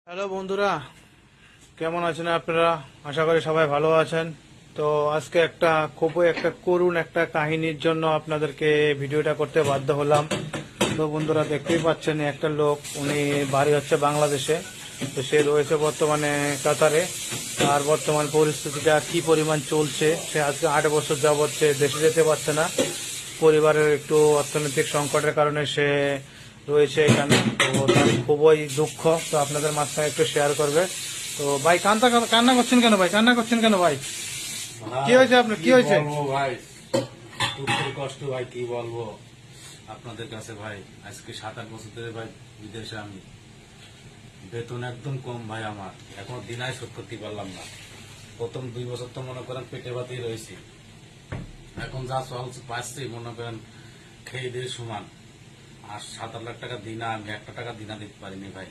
Hello বন্ধুরা, কেমন আছেন আপনারা? আশা করি সবাই ভালো আছেন। তো আজকে খুবই একটা করুণ একটা কাহিনীর জন্য আপনাদেরকে ভিডিওটা করতে বাধ্য হলাম। তো বন্ধুরা, দেখতেই পাচ্ছেন একটা লোক, উনি বাড়ি হচ্ছে বাংলাদেশে, তো সে রয়েছে বর্তমানে কাতারে। আর বর্তমান পরিস্থিতিটা কি পরিমাণ চলছে, সে আজকে 8 বছর যাবৎ সে দেশে যেতে পারছে না। পরিবারের একটু অর্থনৈতিক সংকটের কারণে সে রয়েছে এখানে। তো তার খুবই দুঃখ, তো আপনাদের মাঝখানে একটু শেয়ার করবে। তো ভাই, কান্না করছেন কেন ভাই? কান্না করছেন কেন ভাই? কি হয়েছে আপনার? কি হয়েছে ভাই? দুঃখের কষ্ট ভাই, কি বলবো আপনাদের কাছে ভাই। আজকে 7-8 বছর ধরে ভাই বিদেশে আমি, বেতন একদম কম ভাই। আমার এখনো দিনায় শোধ করতে পারলাম না। প্রথম 2 বছর তো মনে করেন পেটে ভাতেই রয়েছি। এখন যা চলছে পাচ্ছি মনে করেন খেয়ে দিয়ে সমান। আর 7-8 লাখ টাকা দিনা, আমি একটা টাকা দিনা দিতে পারিনি ভাই।